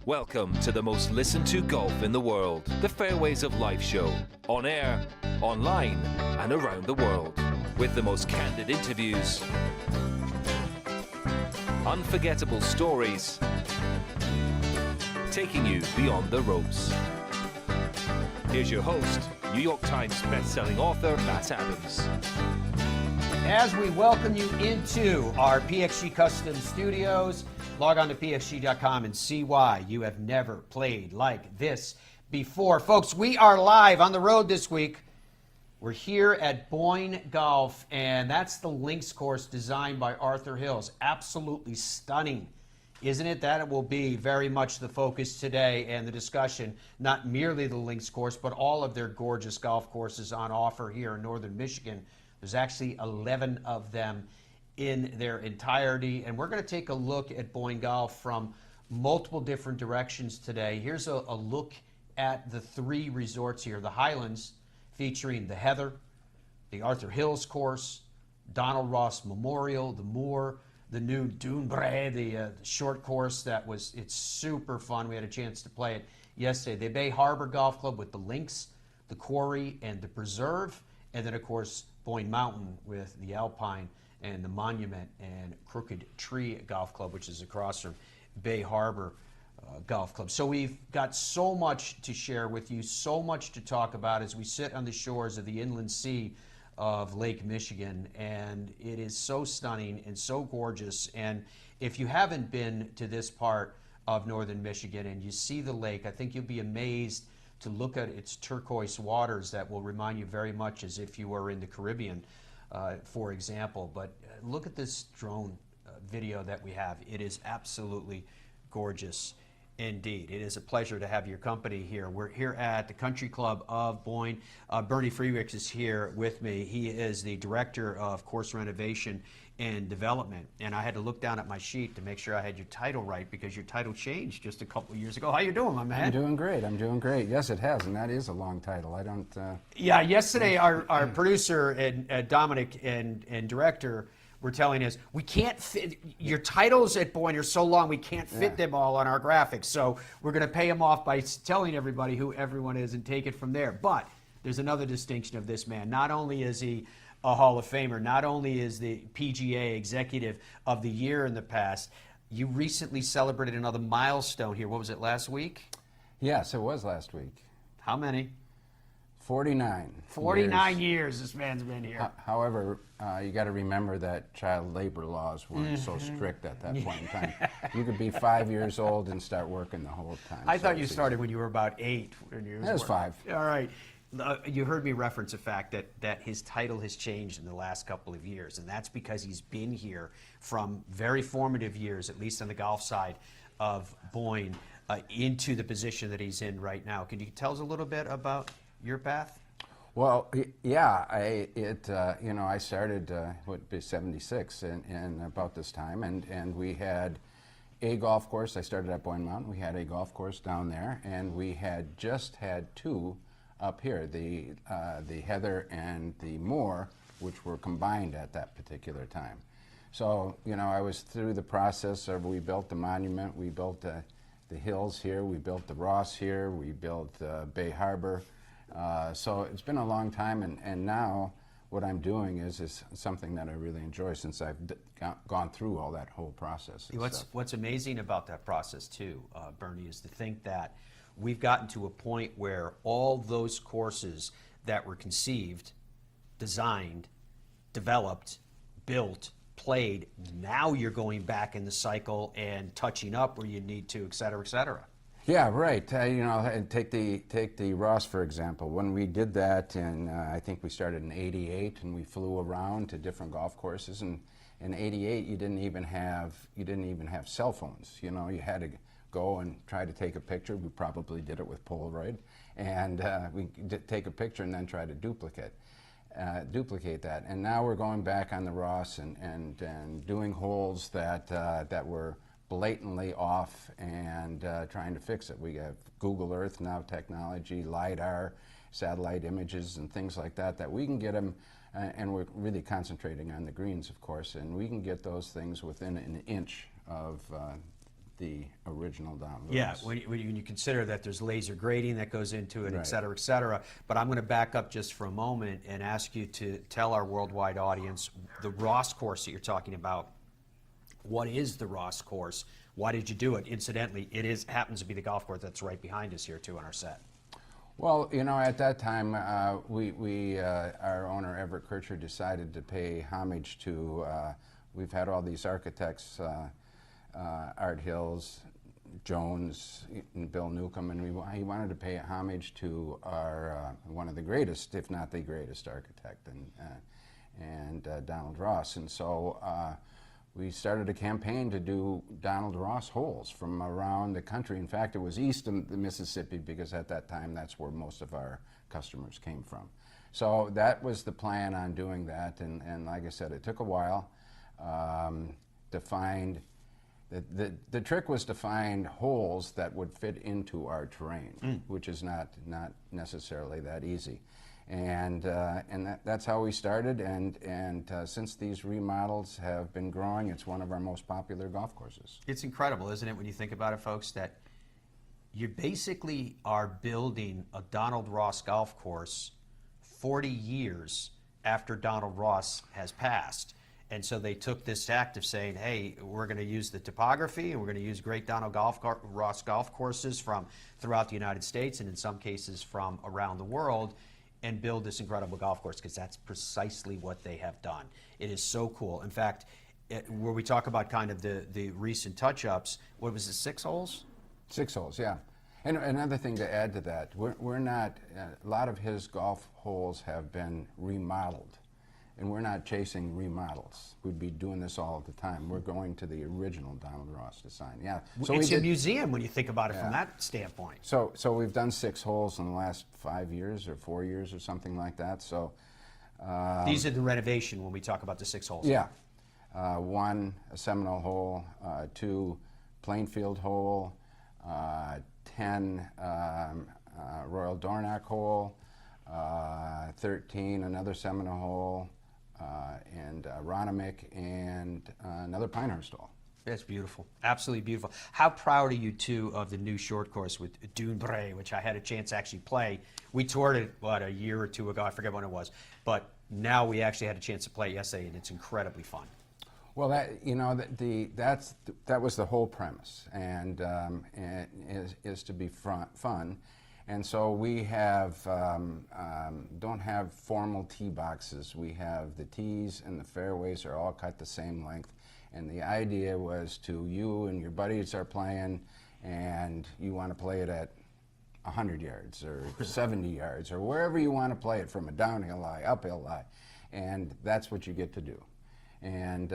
Welcome to the most listened to golf in the world, the Fairways of Life show, on air, online, and around the world, with the most candid interviews, unforgettable stories, taking you beyond the ropes. Here's your host, New York Times best-selling author, Matt Adams. As we welcome you into our PXG Custom Studios, log on to pxg.com and see why you have never played like this before. Folks, we are live on the road this week. We're here at BOYNE Golf, and that's the links course designed by Arthur Hills. Absolutely stunning, isn't it? That will be very much the focus today and the discussion, not merely the links course, but all of their gorgeous golf courses on offer here in northern Michigan. There's actually 11 of them in their entirety, and we're going to take a look at BOYNE Golf from multiple different directions today. Here's a look at the three resorts here. The Highlands, featuring the Heather, the Arthur Hills course, Donald Ross Memorial, the Moor, the new Dunbre, the short course it's super fun. We had a chance to play it yesterday. The Bay Harbor Golf Club with the Links, the Quarry, and the Preserve, and then of course BOYNE Mountain with the Alpine and the Monument and Crooked Tree Golf Club, which is across from Bay Harbor Golf Club. So we've got so much to share with you, so much to talk about as we sit on the shores of the inland sea of Lake Michigan, and it is so stunning and so gorgeous. And if you haven't been to this part of northern Michigan and you see the lake, I think you'll be amazed to look at its turquoise waters that will remind you very much as if you were in the Caribbean, for example. But look at this drone video that we have. It is absolutely gorgeous indeed. It is a pleasure to have your company here. We're here at the Country Club of Boyne. Bernie Freewicks is here with me. He is the Director of Course Renovation and Development. And I had to look down at my sheet to make sure I had your title right, because your title changed just a couple of years ago. How you doing, my man? I'm doing great. I'm doing great. Yes, it has, and that is a long title. I don't... Yeah, yesterday our producer and Dominic and director were telling us, we can't fit, your titles at Boyne are so long, we can't fit them all on our graphics. So we're going to pay him off by telling everybody who everyone is and take it from there. But there's another distinction of this man. Not only is he a Hall of Famer, not only is the PGA Executive of the Year in the past, you recently celebrated another milestone here. What was it, last week? Yes, it was last week. How many? 49. 49 years this man's been here. However, you got to remember that child labor laws weren't so strict at that point in time. You could be 5 years old and start working the whole time. I thought you started when you were about 8. That was 5. All right. You heard me reference the fact that his title has changed in the last couple of years, and that's because he's been here from very formative years, at least on the golf side of Boyne, into the position that he's in right now. Can you tell us a little bit about your path? Well, yeah, I started, what, 76 in about this time, and we had a golf course. I started at Boyne Mountain. We had a golf course down there, and we had just had 2 up here, the Heather and the Moor, which were combined at that particular time. So, I was through the process of, we built the Monument, we built the Hills here, we built the Ross here, we built Bay Harbor. So it's been a long time, and now what I'm doing is something that I really enjoy, since I've gone through all that whole process. What's amazing about that process too, Bernie, is to think that we've gotten to a point where all those courses that were conceived, designed, developed, built, played, now you're going back in the cycle and touching up where you need to, et cetera, et cetera. Yeah, right. Take the Ross, for example. When we did that, and I think we started in '88, and we flew around to different golf courses. And in '88, you didn't even have cell phones. You had to go and try to take a picture. We probably did it with Polaroid, and we did take a picture and then try to duplicate that. And now we're going back on the Ross and doing holes that were blatantly off, and trying to fix it. We have Google Earth now technology, LiDAR, satellite images, and things like that we can get them, and we're really concentrating on the greens, of course, and we can get those things within an inch of the original Donald Yeah, Ross. when you consider that there's laser grading that goes into it, Right. et cetera, et cetera. But I'm going to back up just for a moment and ask you to tell our worldwide audience the Ross course that you're talking about. What is the Ross course? Why did you do it? Incidentally, it happens to be the golf course that's right behind us here too on our set. Well, you know, at that time, our owner, Everett Kircher, decided to pay homage to, we've had all these architects, Art Hills, Jones, and Bill Newcomb, and he wanted to pay homage to our, one of the greatest, if not the greatest architect, and Donald Ross. And so we started a campaign to do Donald Ross holes from around the country. In fact, it was east of the Mississippi because at that time that's where most of our customers came from. So that was the plan on doing that, and like I said, it took a while to find. The trick was to find holes that would fit into our terrain, which is not necessarily that easy. And that's how we started, and since these remodels have been growing, it's one of our most popular golf courses. It's incredible, isn't it, when you think about it, folks, that you basically are building a Donald Ross golf course 40 years after Donald Ross has passed. And so they took this act of saying, hey, we're going to use the topography and we're going to use great Donald Ross golf courses from throughout the United States and in some cases from around the world and build this incredible golf course, because that's precisely what they have done. It is so cool. In fact, where we talk about kind of the recent touch-ups, what was it, 6 holes? 6 holes, yeah. And another thing to add to that, we're not, a lot of his golf holes have been remodeled. And we're not chasing remodels. We'd be doing this all the time. We're going to the original Donald Ross design. Yeah. So it's a museum when you think about it from that standpoint. So we've done 6 holes in the last 5 years or 4 years or something like that. So these are the renovation when we talk about the 6 holes. yeah, 1 a Seminole hole, 2 Plainfield hole, 10 Royal Dornoch hole, 13 another Seminole hole. And Ronamick, and another Pinehurst hole. That's beautiful. Absolutely beautiful. How proud are you, too, of the new short course with Dune Bray, which I had a chance to actually play. We toured it, what, a year or two ago? I forget when it was. But now we actually had a chance to play it yesterday, and it's incredibly fun. Well, that, you know, that was the whole premise, and is to be fun. And so we have, don't have formal tee boxes. We have the tees and the fairways are all cut the same length. And the idea was to, you and your buddies are playing and you want to play it at 100 yards or 70 yards or wherever you want to play it, from a downhill lie, uphill lie. And that's what you get to do. And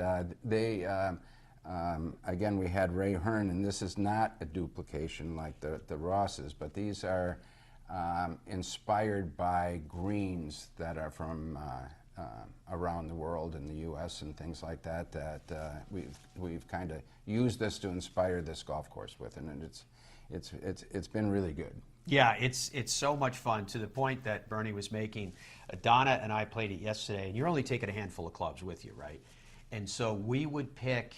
again, we had Ray Hearn, and this is not a duplication like the Rosses, but these are inspired by greens that are from around the world in the U.S. and things like that. That we've kind of used this to inspire this golf course with, and it's been really good. Yeah, it's so much fun, to the point that Bernie was making. Donna and I played it yesterday, and you're only taking a handful of clubs with you, right? And so we would pick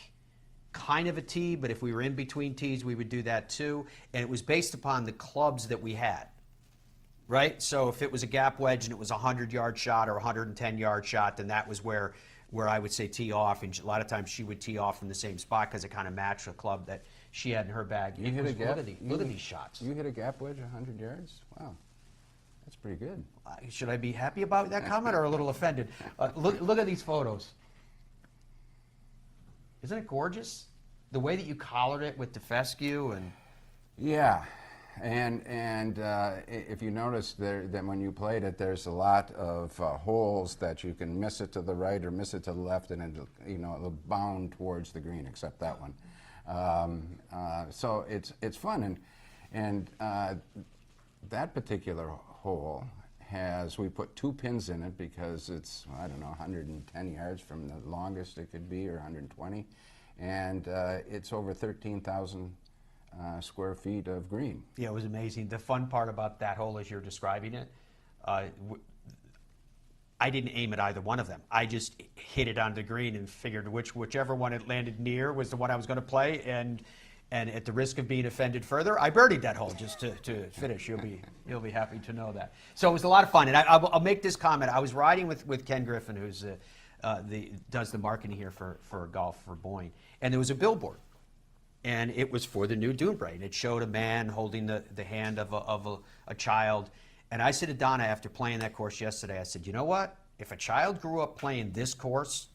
kind of a tee, but if we were in between tees, we would do that too. And it was based upon the clubs that we had, right? So if it was a gap wedge and it was a 100-yard shot or a 110-yard shot, then that was where I would say tee off. And a lot of times she would tee off from the same spot because it kind of matched the club that she had in her bag. You hit a gap? Look at these shots. You hit a gap wedge 100 yards? Wow. That's pretty good. Should I be happy about that comment or a little offended? Look at these photos. Isn't it gorgeous? The way that you collared it with the fescue and... Yeah, and if you notice there, that when you played it, there's a lot of holes that you can miss it to the right or miss it to the left, and it'll bound towards the green, except that one. So it's fun, and that particular hole we put 2 pins in it because it's, I don't know, 110 yards from the longest it could be, or 120, and it's over 13,000 square feet of green. Yeah, it was amazing. The fun part about that hole, as you're describing it, I didn't aim at either one of them. I just hit it on the green and figured whichever one it landed near was the one I was going to play, and And at the risk of being offended further, I birdied that hole just to finish. You'll be happy to know that. So it was a lot of fun. And I'll make this comment. I was riding with Ken Griffin, who's does the marketing here for golf for Boyne, and there was a billboard, and it was for the new Dune Braid. And it showed a man holding the hand of a child. And I said to Donna after playing that course yesterday, I said, you know what? If a child grew up playing this course,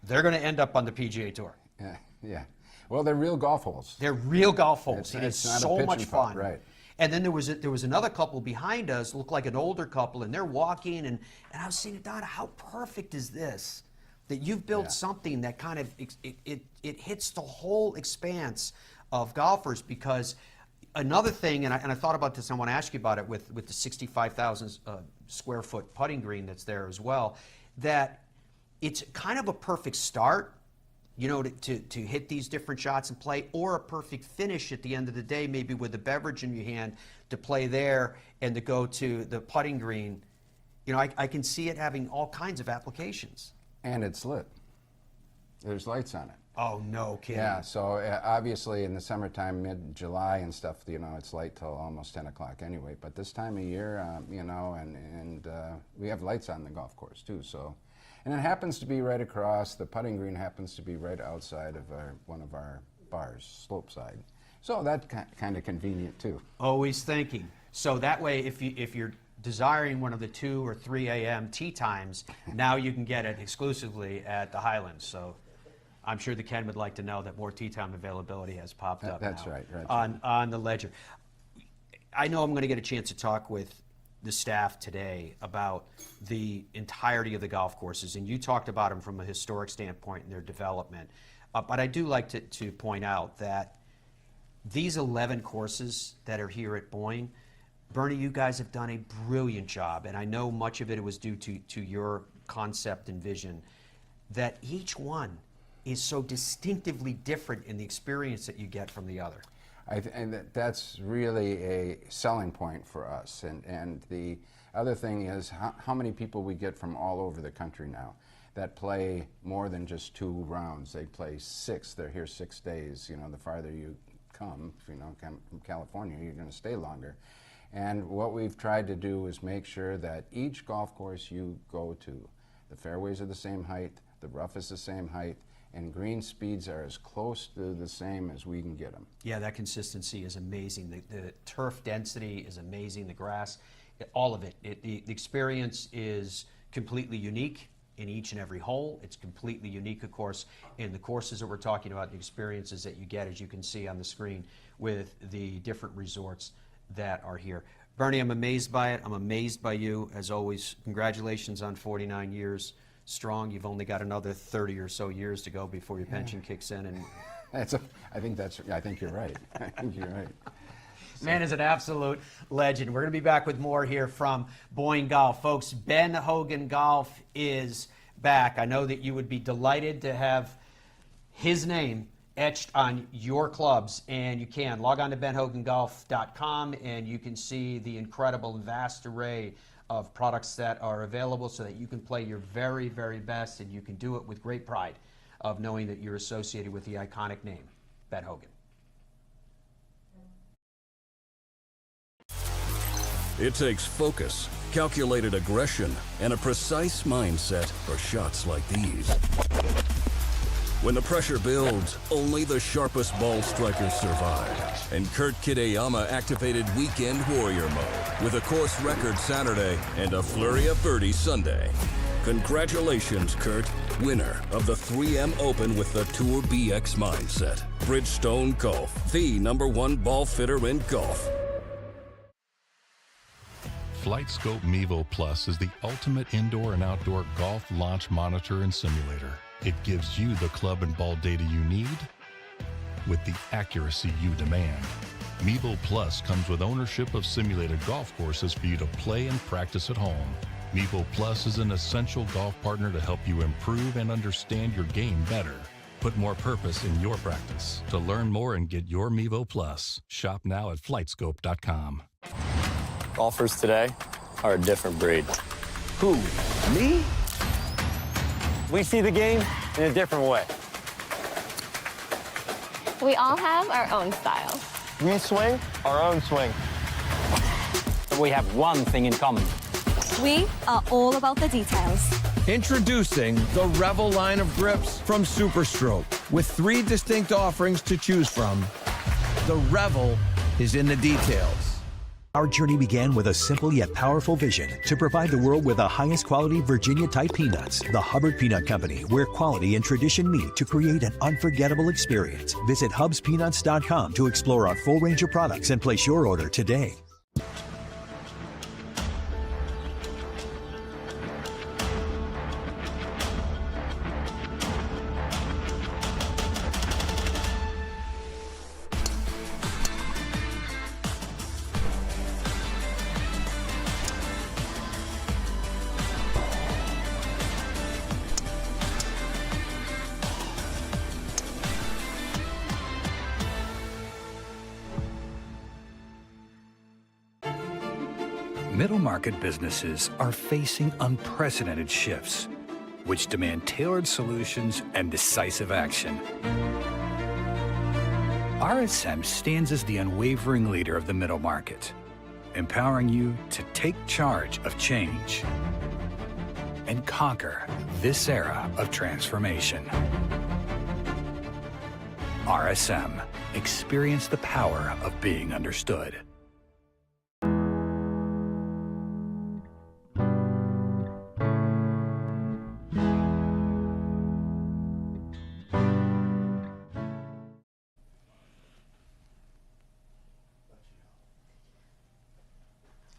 they're going to end up on the PGA Tour. Yeah, yeah. Well, they're real golf holes. They're real golf holes. It is so much fun. Right. And then there was another couple behind us, looked like an older couple, and they're walking, and I was saying to Donna, how perfect is this? That you've built something that kind of, it hits the whole expanse of golfers. Because another thing, and I thought about this, I want to ask you about it with the 65,000 square foot putting green that's there as well, that it's kind of a perfect start, you know, to hit these different shots and play, or a perfect finish at the end of the day, maybe with a beverage in your hand to play there and to go to the putting green. You know, I can see it having all kinds of applications. And it's lit. There's lights on it. Oh, no kidding. Yeah, so obviously in the summertime, mid-July and stuff, you know, it's light till almost 10 o'clock anyway. But this time of year, you know, and we have lights on the golf course too. So, and it happens to be right across, the putting green happens to be right outside of one of our bars, slope side. So that's kind of convenient too. Always thinking. So that way, if you're desiring one of the 2 or 3 a.m. tee times, now you can get it exclusively at the Highlands. So I'm sure the Ken would like to know that more tee time availability has popped up That's now right. on the ledger. I know I'm going to get a chance to talk with the staff today about the entirety of the golf courses, and you talked about them from a historic standpoint and their development. But I do like to point out that these 11 courses that are here at Boyne, Bernie, you guys have done a brilliant job, and I know much of it was due to your concept and vision, that each one is so distinctively different in the experience that you get from the other. And that's really a selling point for us. And the other thing is how many people we get from all over the country now that play more than just 2 rounds. They play 6. They're here 6 days. You know, the farther you come, if you know, come from California, you're going to stay longer. And what we've tried to do is make sure that each golf course you go to, the fairways are the same height, the rough is the same height, and green speeds are as close to the same as we can get them. Yeah, that consistency is amazing. The turf density is amazing. The grass, all of it. The experience is completely unique in each and every hole. It's completely unique, of course, in the courses that we're talking about, the experiences that you get, as you can see on the screen, with the different resorts that are here. Bernie, I'm amazed by it. I'm amazed by you, as always. Congratulations on 49 years strong. You've only got another 30 or so years to go before your pension kicks in. And I think you're right. I think you're right. Man is an absolute legend. We're going to be back with more here from Boyne Golf. Folks, Ben Hogan Golf is back. I know that you would be delighted to have his name etched on your clubs, and you can. Log on to benhogangolf.com, and you can see the incredible and vast array of products that are available so that you can play your very, very best, and you can do it with great pride of knowing that you're associated with the iconic name, Ben Hogan. It takes focus, calculated aggression, and a precise mindset for shots like these. When the pressure builds, only the sharpest ball strikers survive. And Kurt Kitayama activated Weekend Warrior mode with a course record Saturday and a flurry of birdies Sunday. Congratulations, Kurt, winner of the 3M Open with the Tour BX mindset. Bridgestone Golf, the #1 ball fitter in golf. FlightScope Mevo Plus is the ultimate indoor and outdoor golf launch monitor and simulator. It gives you the club and ball data you need with the accuracy you demand. Mevo Plus comes with ownership of simulated golf courses for you to play and practice at home. Mevo Plus is an essential golf partner to help you improve and understand your game better. Put more purpose in your practice. To learn more and get your Mevo Plus, shop now at flightscope.com. Golfers today are a different breed. Who? Me? We see the game in a different way. We all have our own style. We swing our own swing. We have one thing in common. We are all about the details. Introducing the Revel line of grips from Superstroke. With 3 distinct offerings to choose from, the Revel is in the details. Our journey began with a simple yet powerful vision to provide the world with the highest quality Virginia-type peanuts. The Hubbard Peanut Company, where quality and tradition meet to create an unforgettable experience. Visit hubspeanuts.com to explore our full range of products and place your order today. Middle market businesses are facing unprecedented shifts, which demand tailored solutions and decisive action. RSM stands as the unwavering leader of the middle market, empowering you to take charge of change and conquer this era of transformation. RSM. Experience the power of being understood.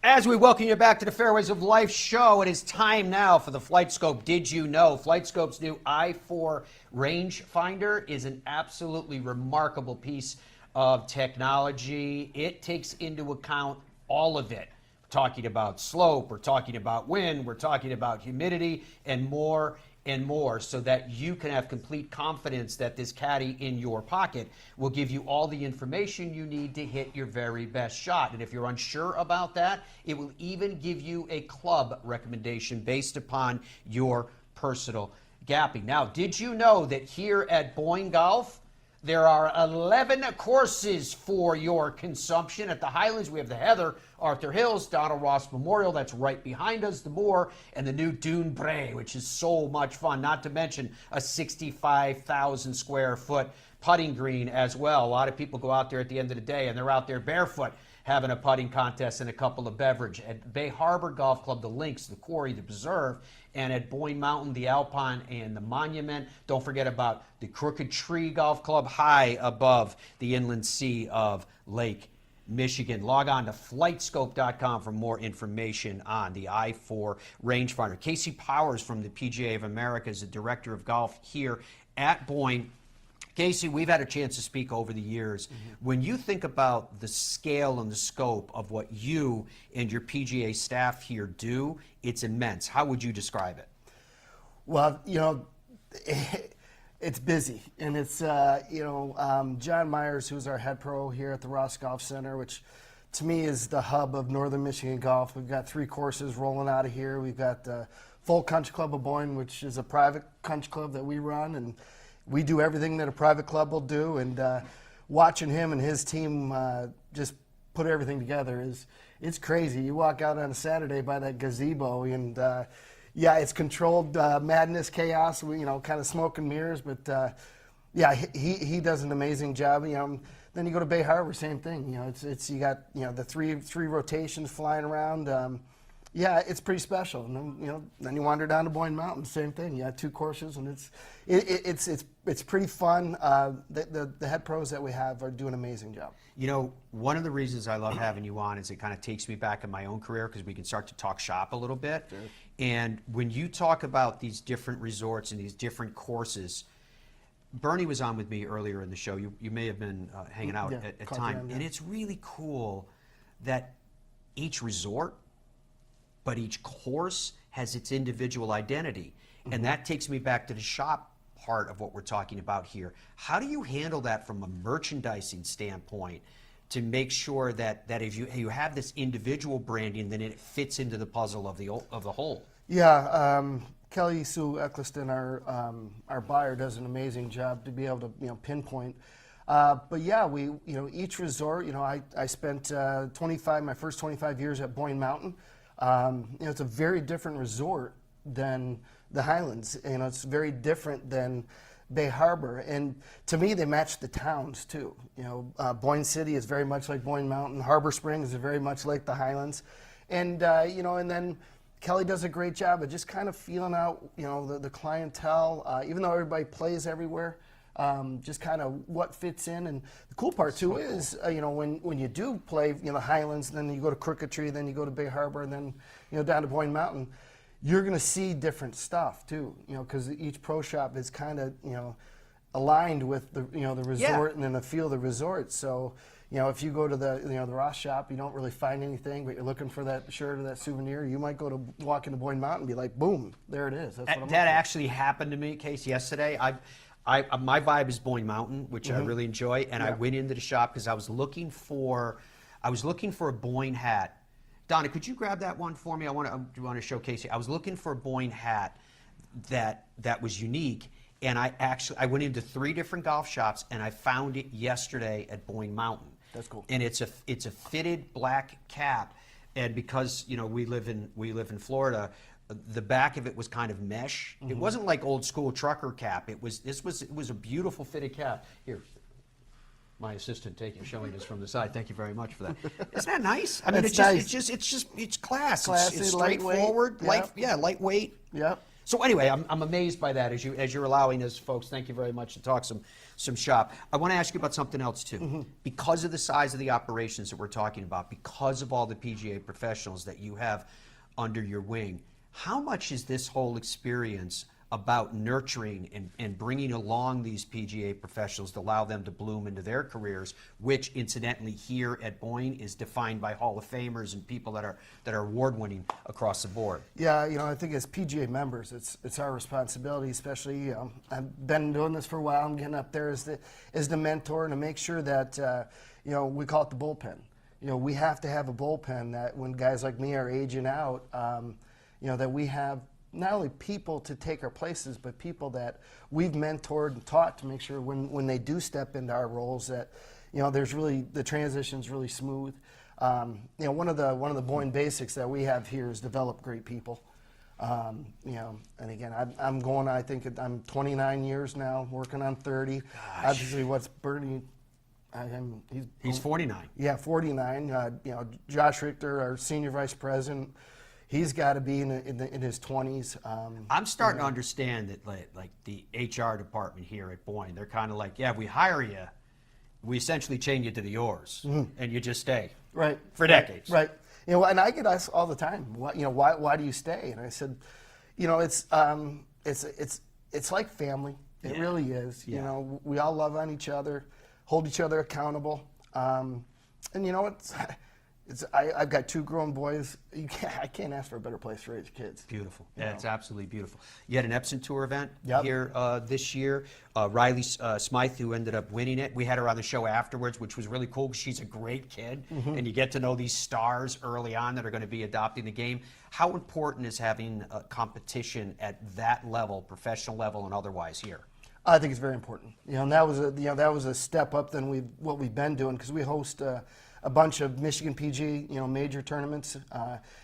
As we welcome you back to the Fairways of Life show, it is time now for the Flight Scope Did You Know? Flight Scope's new i4 rangefinder is an absolutely remarkable piece of technology. It takes into account all of it. We're talking about slope, we're talking about wind, we're talking about humidity, and more, so that you can have complete confidence that this caddy in your pocket will give you all the information you need to hit your very best shot. And if you're unsure about that, it will even give you a club recommendation based upon your personal gapping. Now, did you know that here at BOYNE Golf, there are 11 courses for your consumption? At the Highlands, we have the Heather, Arthur Hills, Donald Ross Memorial, that's right behind us, the Moor, and the new Dune Bray, which is so much fun, not to mention a 65,000 square foot putting green as well. A lot of people go out there at the end of the day, and they're out there barefoot having a putting contest and a couple of beverage. At Bay Harbor Golf Club, the Links, the Quarry, the Preserve, and at Boyne Mountain, the Alpine, and the Monument. Don't forget about the Crooked Tree Golf Club, high above the inland sea of Lake Michigan. Log on to flightscope.com for more information on the i4 rangefinder. Casey Powers from the PGA of America is the director of golf here at Boyne. Casey, we've had a chance to speak over the years. When you think about the scale and the scope of what you and your PGA staff here do, it's immense. How would you describe it? Well, you know, it's busy, and it's, John Myers, who's our head pro here at the Ross Golf Center, which to me is the hub of Northern Michigan golf. We've got 3 courses rolling out of here. We've got the Full Country Club of Boyne, which is a private country club that we run, and we do everything that a private club will do, and watching him and his team just put everything together it's crazy. You walk out on a Saturday by that gazebo, and yeah, it's controlled madness, chaos, kind of smoke and mirrors, but yeah, he does an amazing job. Then you go to Bay Harbor, same thing. It's you got the three rotations flying around. Yeah, it's pretty special. And then you wander down to Boyne Mountain, same thing. You have 2 courses, and it's pretty fun. The head pros that we have are doing an amazing job. One of the reasons I love having you on is it kind of takes me back in my own career, because we can start to talk shop a little bit. Sure. And when you talk about these different resorts and these different courses, Bernie was on with me earlier in the show. You may have been hanging out at time. And it's really cool that each resort, but each course has its individual identity. And that takes me back to the shop part of what we're talking about here. How do you handle that from a merchandising standpoint to make sure that if you have this individual branding, then it fits into the puzzle of the whole? Yeah, Kelly Sue Eccleston, our buyer, does an amazing job to be able to pinpoint. But yeah, each resort, I spent my first 25 years at BOYNE Mountain. It's a very different resort than the Highlands. It's very different than Bay Harbor, and to me they match the towns too. Boyne City is very much like BOYNE Mountain. Harbor Springs is very much like the Highlands, and and then Kelly does a great job of just kind of feeling out the clientele. Even though everybody plays everywhere, just kind of what fits in. And the cool part too is when you do play Highlands, then you go to Crooked Tree, then you go to Bay Harbor, and then down to BOYNE Mountain. You're going to see different stuff too, because each pro shop is kind of, aligned with the, the resort and then the feel of the resort. So, if you go to the, the Ross shop, you don't really find anything, but you're looking for that shirt or that souvenir. You might walk into BOYNE Mountain and be like, boom, there it is. That's what I'm that actually happened to me, Casey, yesterday. My vibe is BOYNE Mountain, which I really enjoy, and I went into the shop because I was looking for a BOYNE hat. Donna, could you grab that one for me? I want to show Casey. I was looking for a BOYNE hat that was unique, and I went into 3 different golf shops, and I found it yesterday at BOYNE Mountain. That's cool. And it's a fitted black cap, and because we live in Florida, the back of it was kind of mesh. It wasn't like old school trucker cap. It was a beautiful fitted cap. Here. My assistant showing us from the side. Thank you very much for that. Isn't that nice? I mean, it's class. Classy, it's straightforward, lightweight. Yep. So anyway, I'm amazed by that as you're allowing us, folks. Thank you very much to talk some shop. I want to ask you about something else too. Because of the size of the operations that we're talking about, because of all the PGA professionals that you have under your wing, how much is this whole experience about nurturing and bringing along these PGA professionals to allow them to bloom into their careers, which incidentally here at BOYNE is defined by Hall of Famers and people that are award-winning across the board? Yeah, I think as PGA members, it's our responsibility, especially I've been doing this for a while. I'm getting up there as the mentor and to make sure that we call it the bullpen. We have to have a bullpen that when guys like me are aging out, that we have not only people to take our places, but people that we've mentored and taught to make sure when they do step into our roles that, there's really, the transition's really smooth. One of the BOYNE basics that we have here is develop great people. And again, I think I'm 29 years now, working on 30. Gosh. Obviously, what's Bernie? He's 49. Yeah, 49. Josh Richter, our senior vice president, he's got to be in his 20s. I'm starting to understand that, like the HR department here at BOYNE, they're kind of like, yeah, if we hire you, we essentially chain you to the oars, and you just stay, right, for decades, right. And I get asked all the time, why do you stay? And I said, it's like family. It really is. Yeah. We all love on each other, hold each other accountable, and I've got 2 grown boys. I can't ask for a better place to raise kids. Beautiful. Yeah, it's absolutely beautiful. You had an Epson Tour event here this year. Riley Smythe, who ended up winning it. We had her on the show afterwards, which was really cool because she's a great kid. And you get to know these stars early on that are going to be adopting the game. How important is having a competition at that level, professional level and otherwise here? I think it's very important. And that was a step up than what we've been doing because we host a bunch of Michigan PG, major tournaments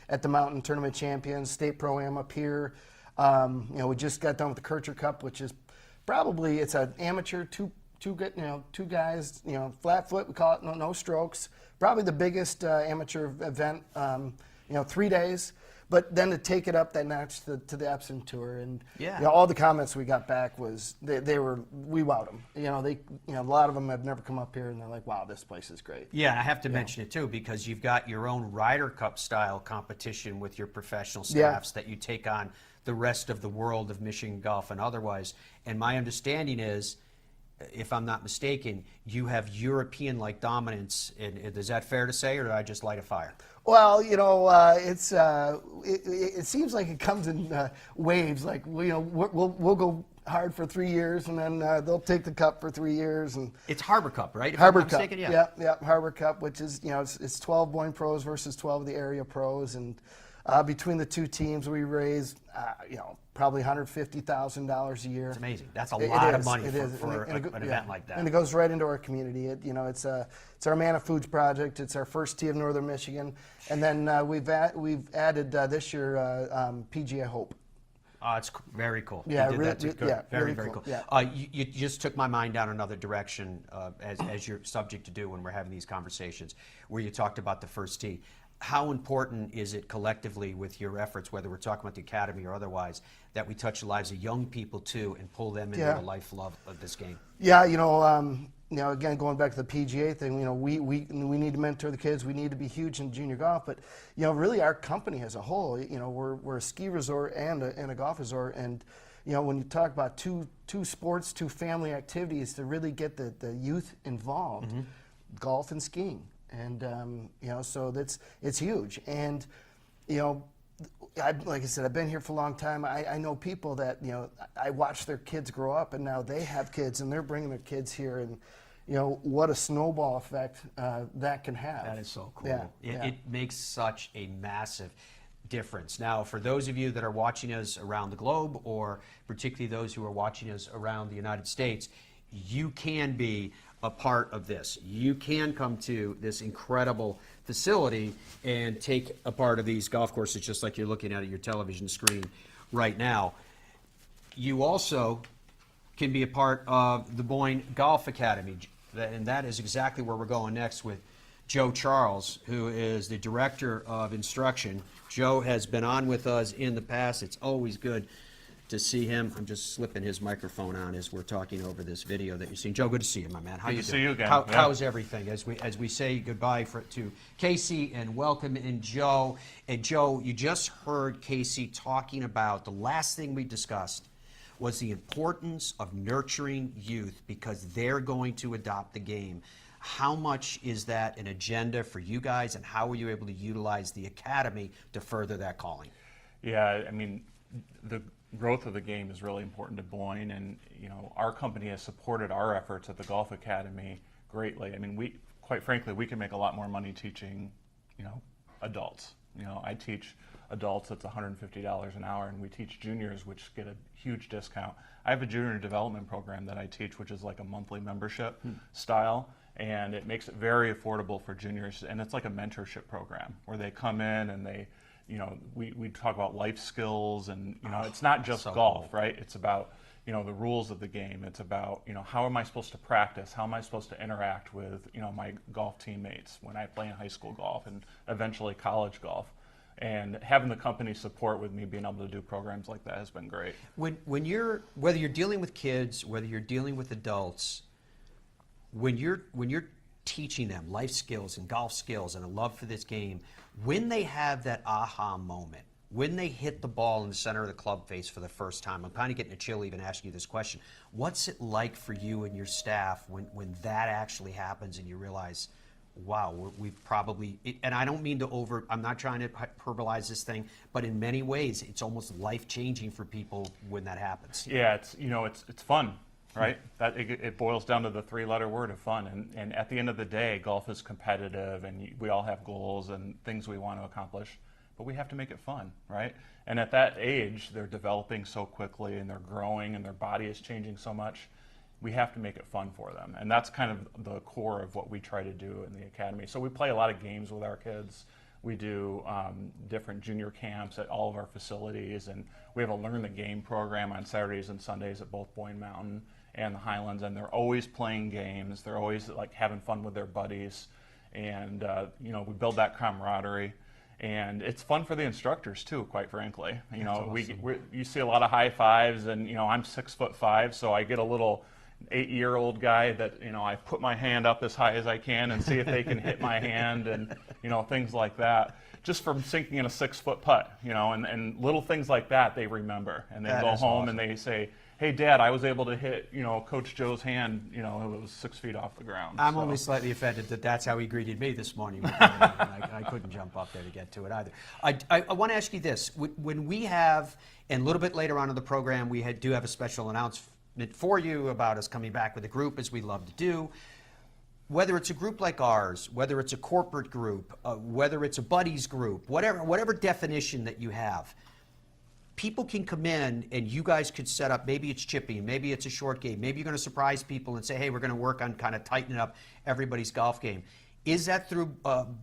at the Mountain Tournament Champions, State Pro-Am up here. We just got done with the Kircher Cup, which is probably, it's an amateur, two guys, flat foot, we call it, no strokes. Probably the biggest amateur event, 3 days. But then to take it up that notch to the Epson Tour, and all the comments we got back was we wowed them. A lot of them have never come up here, and they're like, "Wow, this place is great." Yeah, I have to mention it too because you've got your own Ryder Cup style competition with your professional staffs that you take on the rest of the world of Michigan golf and otherwise. And my understanding is, if I'm not mistaken, you have European-like dominance. Is that fair to say, or did I just light a fire? Well, it seems like it comes in waves. Like we'll go hard for 3 years, and then they'll take the cup for 3 years. And it's Harbor Cup, right? If Harbor I'm not Cup, mistaken, yeah, Harbor Cup, which is it's 12 BOYNE pros versus 12 of the area pros, and Between the two teams, we raise, probably $150,000 a year. It's amazing. That's a lot of money for an yeah. event like that. And it goes right into our community. It's our Manna Foods project. It's our first tee of Northern Michigan, and then we've added this year PGA Hope. It's very cool. Yeah, very cool. cool. Yeah. You just took my mind down another direction, as you're subject to do when we're having these conversations, where you talked about the first tee. How important is it collectively with your efforts, whether we're talking about the academy or otherwise, that we touch the lives of young people too and pull them into the life love of this game? Yeah, again, going back to the PGA thing, we need to mentor the kids. We need to be huge in junior golf, but really our company as a whole, we're a ski resort and a golf resort, and when you talk about two sports, two family activities to really get the youth involved, golf and skiing, and so it's huge, and like I said, I've been here for a long time. I know people that, I watch their kids grow up, and now they have kids, and they're bringing their kids here, and, what a snowball effect that can have. That is so cool. Yeah. It makes such a massive difference. Now, for those of you that are watching us around the globe, or particularly those who are watching us around the United States, you can be a part of this. You can come to this incredible facility and take a part of these golf courses just like you're looking at your television screen right now. You also can be a part of the BOYNE Golf Academy, and that is exactly where we're going next with Joe Charles, who is the Director of Instruction. Joe has been on with us in the past. It's always good to see him. I'm just slipping his microphone on as we're talking over this video that you're seeing. Joe, good to see you, my man. How you doing? Good to see you again. How's everything? As we say goodbye to Casey and welcome in Joe. And Joe, you just heard Casey talking about the last thing we discussed was the importance of nurturing youth because they're going to adopt the game. How much is that an agenda for you guys, and how were you able to utilize the academy to further that calling? Yeah, I mean, the growth of the game is really important to BOYNE, and our company has supported our efforts at the Golf Academy greatly. I mean, quite frankly, we can make a lot more money teaching, adults. I teach adults, it's $150 an hour, and we teach juniors, which get a huge discount. I have a junior development program that I teach, which is like a monthly membership style, and it makes it very affordable for juniors, and it's like a mentorship program where they come in and they, we talk about life skills, and it's not just golf, cool. Right? It's about the rules of the game. It's about how am I supposed to practice? How am I supposed to interact with my golf teammates when I play in high school golf and eventually college golf? And having the company support with me being able to do programs like that has been great. Whether you're dealing with kids, whether you're dealing with adults, when you're teaching them life skills and golf skills and a love for this game, when they have that aha moment, when they hit the ball in the center of the club face for the first time, I'm kind of getting a chill even asking you this question. What's it like for you and your staff when that actually happens and you realize, wow, we've probably, and I don't mean to I'm not trying to hyperbolize this thing, but in many ways, it's almost life-changing for people when that happens. Yeah, it's fun, right? That it boils down to the three-letter word of fun, and at the end of the day, golf is competitive, and we all have goals and things we want to accomplish, but we have to make it fun, right? And at that age, they're developing so quickly, and they're growing, and their body is changing so much. We have to make it fun for them, and that's kind of the core of what we try to do in the academy. So we play a lot of games with our kids. We do different junior camps at all of our facilities, and we have a Learn the Game program on Saturdays and Sundays at both Boyne Mountain and the Highlands, and they're always playing games. They're always like having fun with their buddies, and we build that camaraderie. And it's fun for the instructors too, quite frankly. Awesome. You see a lot of high fives, and I'm 6'5", so I get a little 8-year-old guy that I put my hand up as high as I can and see if they can hit my hand, and things like that, just from sinking in a 6-foot putt, and little things like that they remember, and they go home awesome. And they say, hey Dad, I was able to hit Coach Joe's hand, it was 6 feet off the ground. I'm only slightly offended that that's how he greeted me this morning. I couldn't jump up there to get to it either. I want to ask you this: when we have, and a little bit later on in the program, we do have a special announcement for you about us coming back with a group, as we love to do. whether it's a group like ours, whether it's a corporate group, whether it's a buddies group, whatever definition that you have, people can come in and you guys could set up, maybe it's chipping, maybe it's a short game, maybe you're going to surprise people and say, hey, we're going to work on kind of tightening up everybody's golf game. Is that through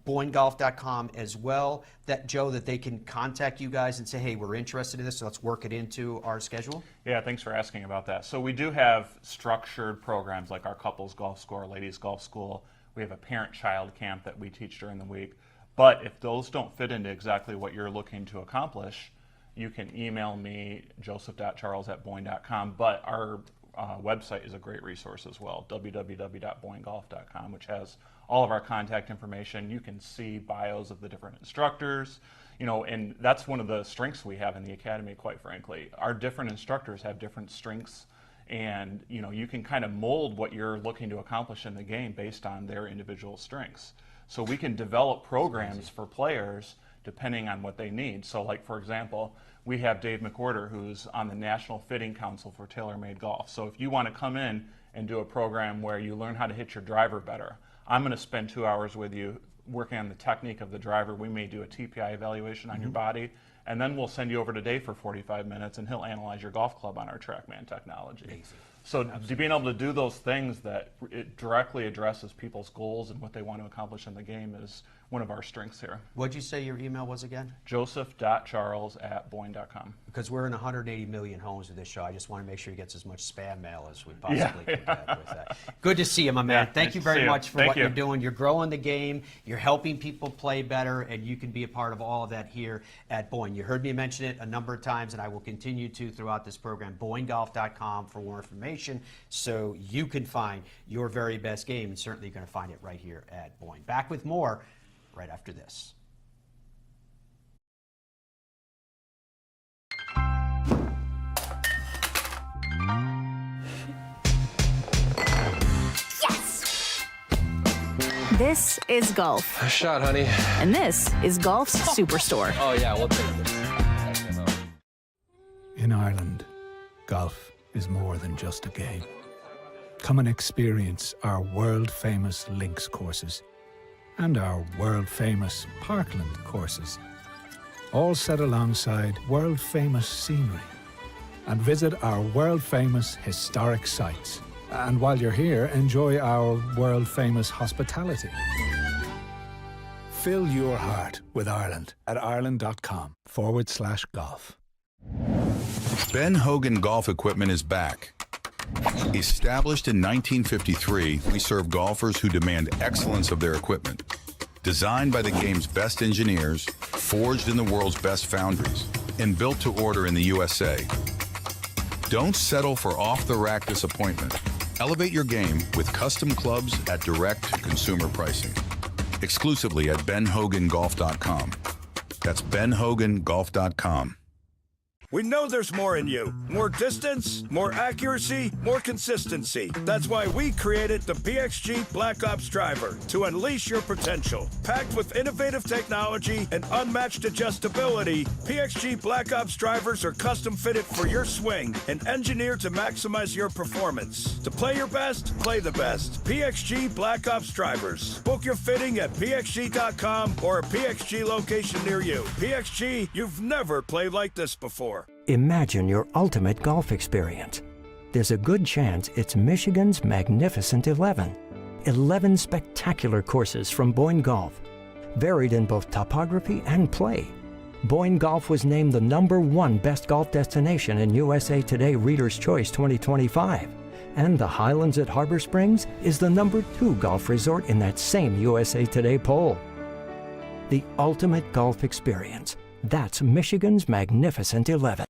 BOYNE-Golf.com as well, that Joe, that they can contact you guys and say, hey, we're interested in this, so let's work it into our schedule? Yeah, thanks for asking about that. So we do have structured programs like our couples golf school, our ladies golf school. We have a parent-child camp that we teach during the week. But if those don't fit into exactly what you're looking to accomplish, you can email me, joseph.charles@boyne.com. But our website is a great resource as well, www.boynegolf.com, which has all of our contact information. You can see bios of the different instructors, you know, and that's one of the strengths we have in the academy, quite frankly. Our different instructors have different strengths, and you know, you can kind of mold what you're looking to accomplish in the game based on their individual strengths. So we can develop programs for players depending on what they need. So like, for example, we have Dave McWhorter, who's on the National Fitting Council for TaylorMade Golf. So if you want to come in and do a program where you learn how to hit your driver better, I'm going to spend 2 hours with you working on the technique of the driver. We may do a TPI evaluation on your body, and then we'll send you over to Dave for 45 minutes, and he'll analyze your golf club on our TrackMan technology. Amazing. So being able to do those things that it directly addresses people's goals and what they want to accomplish in the game is one of our strengths here. What'd you say your email was again? joseph.charles@boyne.com. Because we're in 180 million homes with this show. I just want to make sure he gets as much spam mail as we possibly can get with that. Good to see you, my man. Thank you very much for what you're doing. You're growing the game. You're helping people play better, and you can be a part of all of that here at Boyne. You heard me mention it a number of times, and I will continue to throughout this program. BOYNEGolf.com for more information, so you can find your very best game, and certainly you're going to find it right here at Boyne. Back with more right after this. Yes! This is golf. A shot, honey. And this is Golf's Superstore. Oh, yeah, we'll take this. In Ireland, golf is more than just a game. Come and experience our world-famous links courses and our world-famous parkland courses, all set alongside world-famous scenery. And visit our world-famous historic sites. And while you're here, enjoy our world-famous hospitality. Fill your heart with Ireland at ireland.com/golf. Ben Hogan Golf Equipment is back. Established in 1953, we serve golfers who demand excellence of their equipment. Designed by the game's best engineers, forged in the world's best foundries, and built to order in the USA. Don't settle for off-the-rack disappointment. Elevate your game with custom clubs at direct consumer pricing. Exclusively at benhogangolf.com. That's benhogangolf.com. We know there's more in you. More distance, more accuracy, more consistency. That's why we created the PXG Black Ops driver to unleash your potential. Packed with innovative technology and unmatched adjustability, PXG Black Ops drivers are custom fitted for your swing and engineered to maximize your performance. To play your best, play the best. PXG Black Ops drivers. Book your fitting at pxg.com or a PXG location near you. PXG, you've never played like this before. Imagine your ultimate golf experience. There's a good chance it's Michigan's Magnificent 11. 11 spectacular courses from Boyne Golf, varied in both topography and play. Boyne Golf was named the #1 best golf destination in USA Today Reader's Choice 2025. And the Highlands at Harbor Springs is the #2 golf resort in that same USA Today poll. The ultimate golf experience. That's Michigan's Magnificent 11.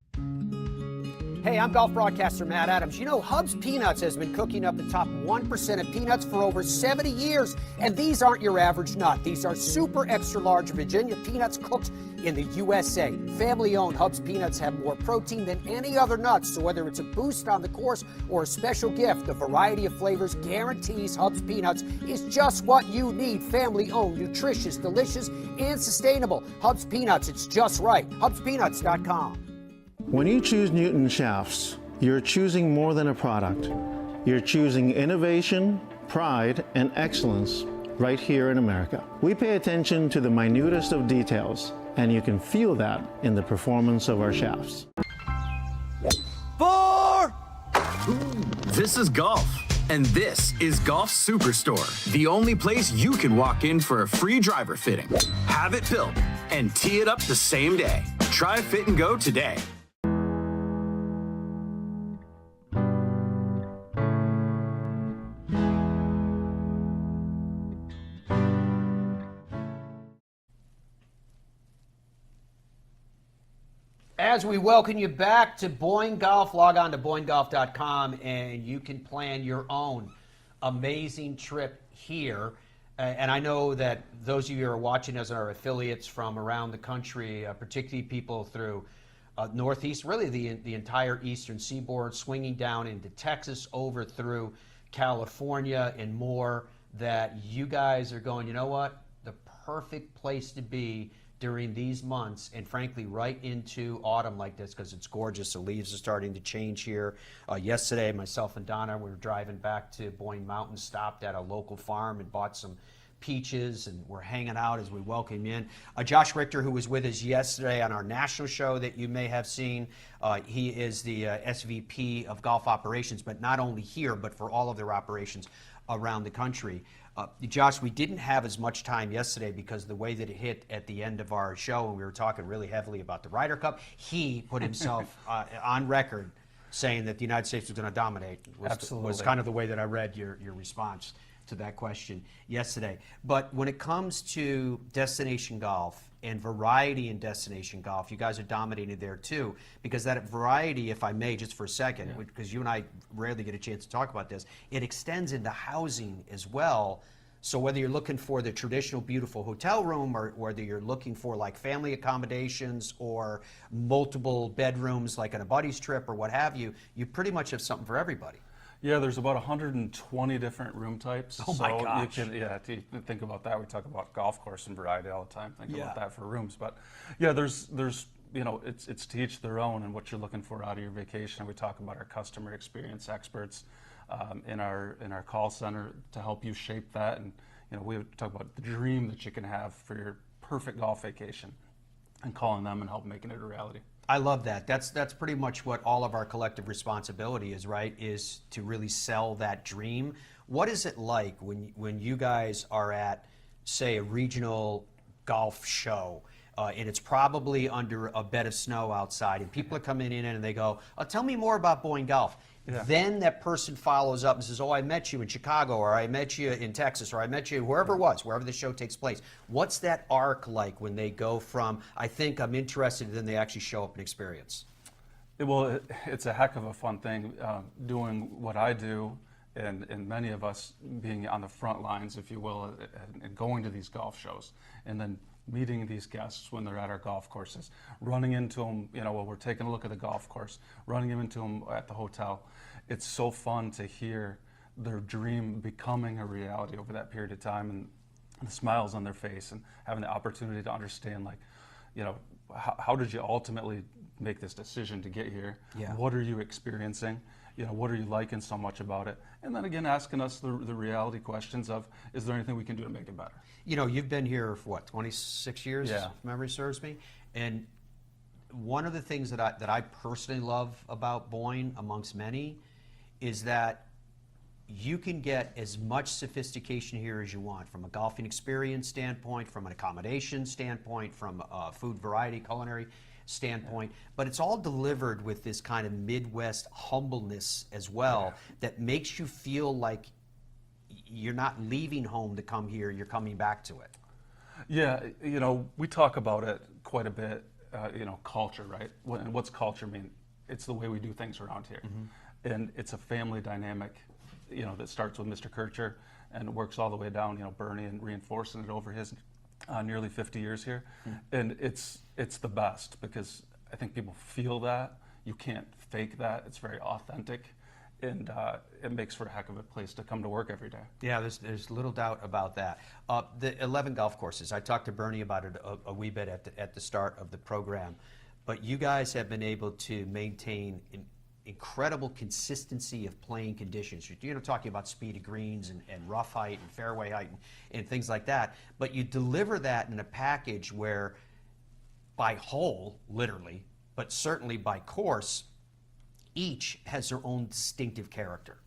Hey, I'm golf broadcaster Matt Adams. You know, Hub's Peanuts has been cooking up the top 1% of peanuts for over 70 years. And these aren't your average nut. These are super extra large Virginia peanuts cooked in the USA. Family-owned Hub's Peanuts have more protein than any other nuts. So whether it's a boost on the course or a special gift, the variety of flavors guarantees Hub's Peanuts is just what you need. Family-owned, nutritious, delicious, and sustainable. Hub's Peanuts, it's just right. HubsPeanuts.com. When you choose Newton shafts, you're choosing more than a product. You're choosing innovation, pride and excellence right here in America. We pay attention to the minutest of details, and you can feel that in the performance of our shafts. 4! This is golf, and this is Golf Superstore, the only place you can walk in for a free driver fitting, have it built, and tee it up the same day. Try Fit and Go today. As we welcome you back to BOYNE Golf, log on to BOYNEGolf.com and you can plan your own amazing trip here. And I know that those of you who are watching us are affiliates from around the country, particularly people through Northeast, really the entire Eastern Seaboard, swinging down into Texas, over through California and more, that you guys are going, you know what, the perfect place to be during these months, and frankly right into autumn like this, because it's gorgeous. The leaves are starting to change here. Yesterday, myself and Donna, we were driving back to Boyne Mountain, stopped at a local farm and bought some peaches, and we're hanging out as we welcome you in. Josh Richter, who was with us yesterday on our national show that you may have seen, he is the SVP of golf operations, but not only here, but for all of their operations around the country. Josh, we didn't have as much time yesterday because the way that it hit at the end of our show, and we were talking really heavily about the Ryder Cup, he put himself on record saying that the United States was going to dominate. Absolutely. Was kind of the way that I read your response to that question yesterday. But when it comes to destination golf and variety in destination golf, you guys are dominating there too, because that variety, if I may, just for a second, because you and I rarely get a chance to talk about this, it extends into housing as well. So whether you're looking for the traditional beautiful hotel room, or whether you're looking for like family accommodations or multiple bedrooms like on a buddy's trip or what have you, you pretty much have something for everybody. Yeah, there's about 120 different room types. Oh my gosh. You can, think about that. We talk about golf course and variety all the time. Think Yeah. about that for rooms. But yeah, there's you know, it's to each their own and what you're looking for out of your vacation. We talk about our customer experience experts in our call center to help you shape that. And you know, we talk about the dream that you can have for your perfect golf vacation, and calling them and help making it a reality. I love that. That's pretty much what all of our collective responsibility is, right? Is to really sell that dream. What is it like when you guys are at, say, a regional golf show, and it's probably under a bed of snow outside, and people are coming in and they go, "Oh, tell me more about BOYNE Golf." Yeah. Then that person follows up and says, "Oh, I met you in Chicago, or I met you in Texas, or I met you wherever it was, wherever the show takes place." What's that arc like when they go from, I think I'm interested, then they actually show up and experience? Well, it's a heck of a fun thing doing what I do, and many of us being on the front lines, if you will, and going to these golf shows, and then meeting these guests when they're at our golf courses, running into them, you know, while we're taking a look at the golf course, running into them at the hotel. It's so fun to hear their dream becoming a reality over that period of time, and the smiles on their face, and having the opportunity to understand, like, you know, how did you ultimately make this decision to get here? Yeah. What are you experiencing? You know, what are you liking so much about it? And then again, asking us the reality questions of, is there anything we can do to make it better? You know, you've been here for what, 26 years, Yeah. if memory serves me? And one of the things that I personally love about Boyne, amongst many, is that you can get as much sophistication here as you want, from a golfing experience standpoint, from an accommodation standpoint, from a food variety, culinary standpoint, but it's all delivered with this kind of Midwest humbleness as well, that makes you feel like you're not leaving home to come here, you're coming back to it. Yeah, you know, we talk about it quite a bit, you know, culture, right? And what's culture mean? It's the way we do things around here. And it's a family dynamic, you know, that starts with Mr. Kircher and works all the way down, you know, Bernie, and reinforcing it over his nearly 50 years here. And it's the best, because I think people feel that. You can't fake that. It's very authentic. And it makes for a heck of a place to come to work every day. Yeah, there's little doubt about that. The 11 golf courses, I talked to Bernie about it a wee bit at the start of the program, but you guys have been able to maintain incredible consistency of playing conditions. You're talking about speed of greens and rough height and fairway height and things like that, but you deliver that in a package where by hole, literally, but certainly by course, each has their own distinctive character.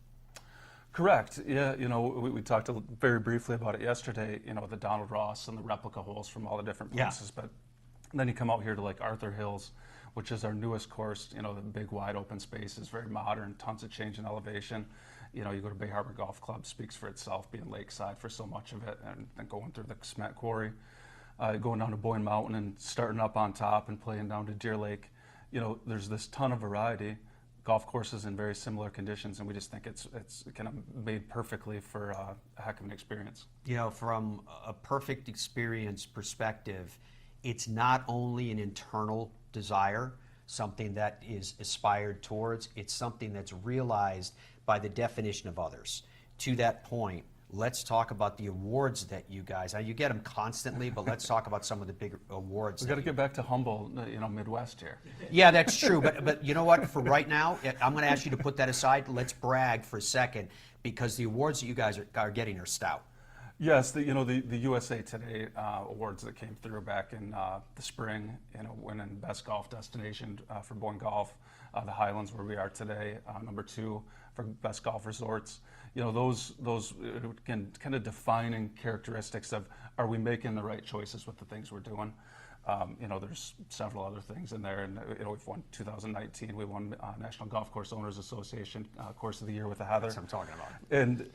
Correct. Yeah, we talked very briefly about it yesterday, the Donald Ross and the replica holes from all the different places, but then you come out here to like Arthur Hills, which is our newest course, the big wide open spaces, very modern, tons of change in elevation. You go to Bay Harbor Golf Club, speaks for itself, being lakeside for so much of it, and then going through the cement quarry, going down to Boyne Mountain and starting up on top and playing down to Deer Lake. There's this ton of variety. Golf courses in very similar conditions, and we just think it's kind of made perfectly for a heck of an experience. From a perfect experience perspective, it's not only an internal desire, something that is aspired towards, it's something that's realized by the definition of others. To that point, let's talk about the awards that you guys, you get them constantly, but let's talk about some of the big awards. We've got to get back to humble, Midwest here. Yeah, that's true, but you know what, for right now, I'm going to ask you to put that aside. Let's brag for a second, because the awards that you guys are getting are stout. Yes, the USA Today awards that came through back in the spring, winning Best Golf Destination for BOYNE Golf, the Highlands where we are today, number 2 for Best Golf Resorts. Those again, kind of defining characteristics of, are we making the right choices with the things we're doing? There's several other things in there, and we've won 2019. We won National Golf Course Owners Association Course of the Year with the Heather. That's what I'm talking about. And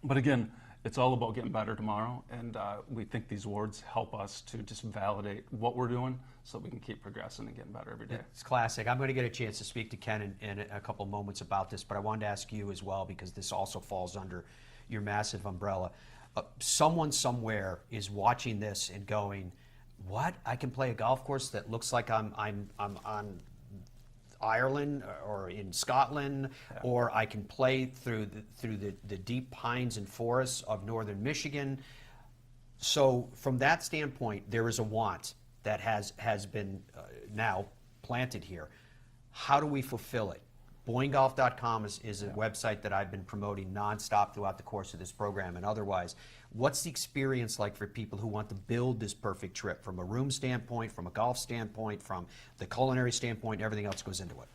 but again, it's all about getting better tomorrow, and we think these awards help us to just validate what we're doing so we can keep progressing and getting better every day. It's classic. I'm going to get a chance to speak to Ken in a couple moments about this, but I wanted to ask you as well, because this also falls under your massive umbrella. Someone somewhere is watching this and going, what? I can play a golf course that looks like I'm on Ireland or in Scotland, or I can play through the deep pines and forests of northern Michigan. So from that standpoint, there is a want that has been now planted here. How do we fulfill it? BOYNEGolf.com is a website that I've been promoting nonstop throughout the course of this program and otherwise. What's the experience like for people who want to build this perfect trip from a room standpoint, from a golf standpoint, from the culinary standpoint, everything else goes into it?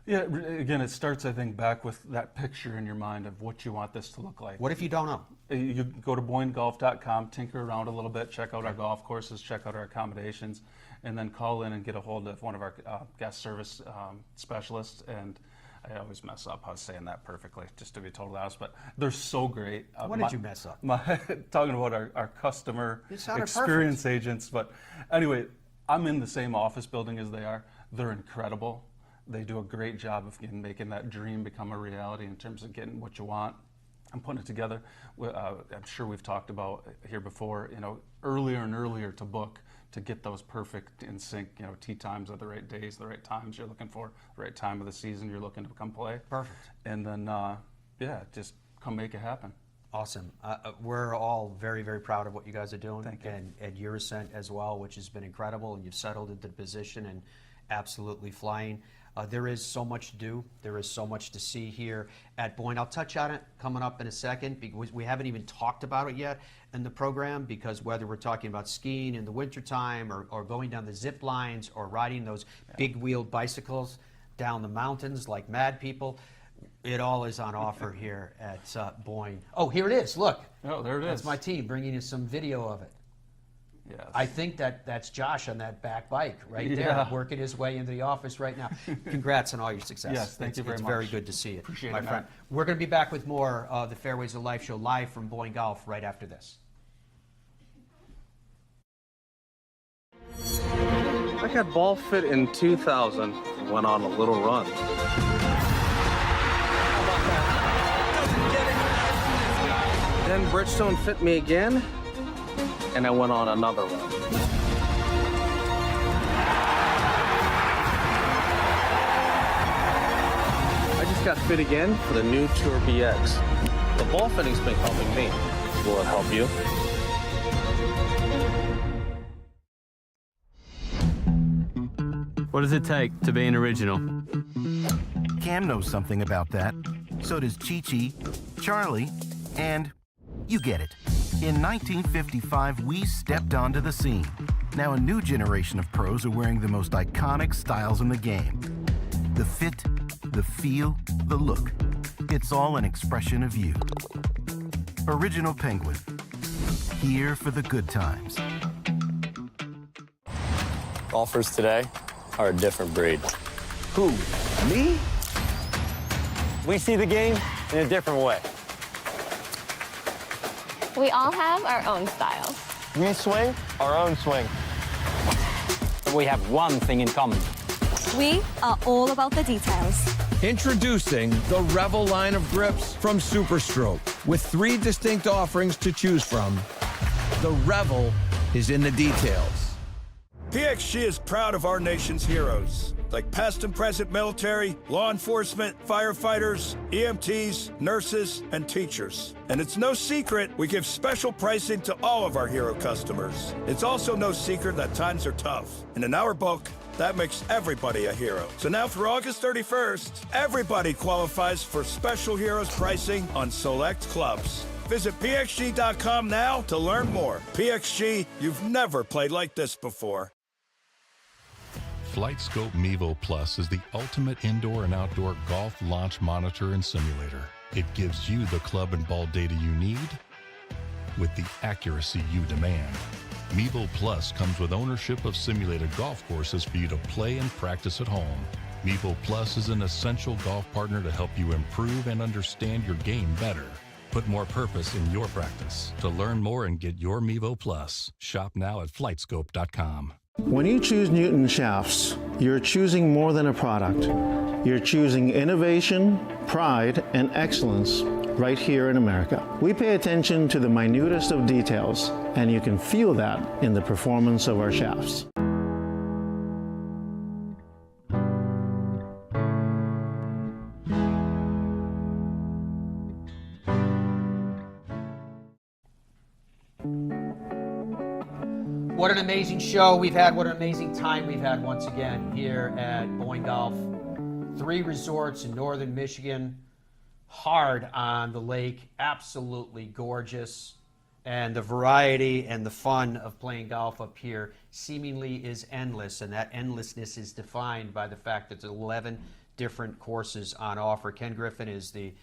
Yeah, again, it starts, I think, back with that picture in your mind of what you want this to look like. What if you don't know? You go to BOYNEGolf.com, tinker around a little bit, check out our golf courses, check out our accommodations, and then call in and get a hold of one of our guest service specialists. And I always mess up how saying that perfectly, just to be totally honest, but they're so great. What did you mess up? Talking about our customer experience agents. But anyway, I'm in the same office building as they are. They're incredible. They do a great job of making that dream become a reality in terms of getting what you want and putting it together. I'm sure we've talked about here before, earlier and earlier to book, to get those perfect in sync, tee times are the right days, the right times you're looking for, the right time of the season you're looking to come play. Perfect. And then, just come make it happen. Awesome. We're all very, very proud of what you guys are doing. Thank you. And your ascent as well, which has been incredible, and you've settled into the position and absolutely flying. There is so much to do. There is so much to see here at BOYNE. I'll touch on it coming up in a second, because we haven't even talked about it yet in the program, because whether we're talking about skiing in the wintertime or going down the zip lines or riding those big-wheeled bicycles down the mountains like mad people, it all is on offer here at BOYNE. Oh, here it is. Look. Oh, there it is. That's my team bringing you some video of it. Yes. I think that's Josh on that back bike right there, working his way into the office right now. Congrats on all your success. Yes, thank you very much. It's very good to see it, Appreciate my it, friend. Matt. We're going to be back with more of the Fairways of Life show live from BOYNE Golf right after this. I got ball fit in 2000, went on a little run. Then Bridgestone fit me again, and I went on another run. I just got fit again for the new Tour BX. The ball fitting's been helping me. Will it help you? What does it take to be an original? Cam knows something about that. So does Chi-Chi, Charlie, and you get it. In 1955, we stepped onto the scene. Now a new generation of pros are wearing the most iconic styles in the game. The fit, the feel, the look. It's all an expression of you. Original Penguin. Here for the good times. Golfers today are a different breed. Who, me? We see the game in a different way. We all have our own styles. We swing our own swing. We have one thing in common. We are all about the details. Introducing the Revel line of grips from Superstroke. With 3 distinct offerings to choose from, the Revel is in the details. PXG is proud of our nation's heroes, like past and present military, law enforcement, firefighters, EMTs, nurses, and teachers. And it's no secret we give special pricing to all of our hero customers. It's also no secret that times are tough. And in our book, that makes everybody a hero. So now through August 31st, everybody qualifies for special heroes pricing on select clubs. Visit PXG.com now to learn more. PXG, you've never played like this before. FlightScope Mevo Plus is the ultimate indoor and outdoor golf launch monitor and simulator. It gives you the club and ball data you need with the accuracy you demand. Mevo Plus comes with ownership of simulated golf courses for you to play and practice at home. Mevo Plus is an essential golf partner to help you improve and understand your game better. Put more purpose in your practice. To learn more and get your Mevo Plus, shop now at flightscope.com. When you choose Newton shafts, you're choosing more than a product. You're choosing innovation, pride, and excellence right here in America. We pay attention to the minutest of details, and you can feel that in the performance of our shafts. What an amazing show we've had. What an amazing time we've had once again here at BOYNE Golf. 3 resorts in northern Michigan. Hard on the lake. Absolutely gorgeous. And the variety and the fun of playing golf up here seemingly is endless. And that endlessness is defined by the fact that there's 11 different courses on offer. Ken Griffin is the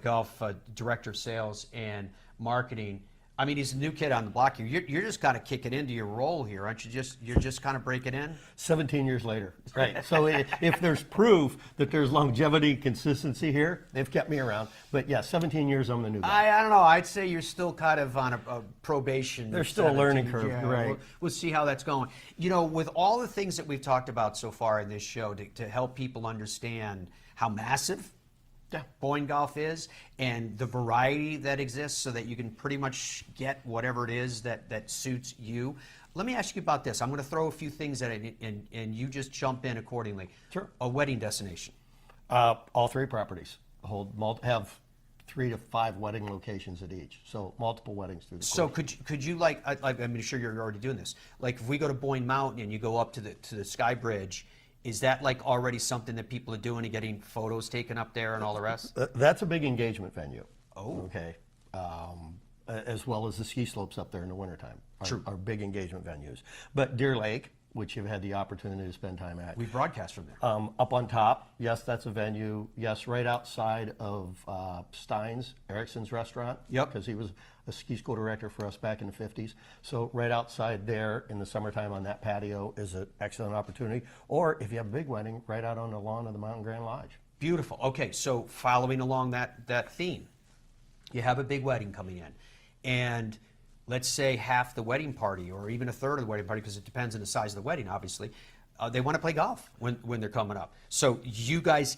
golf director of sales and marketing. I mean, he's a new kid on the block here. You're just kind of kicking into your role here, aren't you? You're just kind of breaking in? 17 years later. Right. So if there's proof that there's longevity, consistency here, they've kept me around. But yeah, 17 years, I'm the new guy. I don't know. I'd say you're still kind of on a probation. There's still a learning curve. Yeah, right. We'll see how that's going. You know, with all the things that we've talked about so far in this show to help people understand how massive BOYNE Golf is and the variety that exists so that you can pretty much get whatever it is that suits you. Let me ask you about this. I'm going to throw a few things at it and you just jump in accordingly. Sure. A wedding destination. All 3 properties have 3 to 5 wedding locations at each. So multiple weddings through the course. So could you like I'm sure you're already doing this. Like if we go to Boyne Mountain and you go up to the Sky Bridge, is that like already something that people are doing and getting photos taken up there and all the rest? That's a big engagement venue. Oh. Okay. As well as the ski slopes up there in the wintertime are big engagement venues. But Deer Lake, which you've had the opportunity to spend time at. We broadcast from there. Up on top, yes, that's a venue. Yes, right outside of Stein's, Erickson's restaurant. Yep. Because he was a ski school director for us back in the 50s. So right outside there in the summertime on that patio is an excellent opportunity. Or if you have a big wedding, right out on the lawn of the Mountain Grand Lodge. Beautiful. Okay, so following along that theme, you have a big wedding coming in. And let's say half the wedding party or even a third of the wedding party, because it depends on the size of the wedding, obviously, they want to play golf when they're coming up. So you guys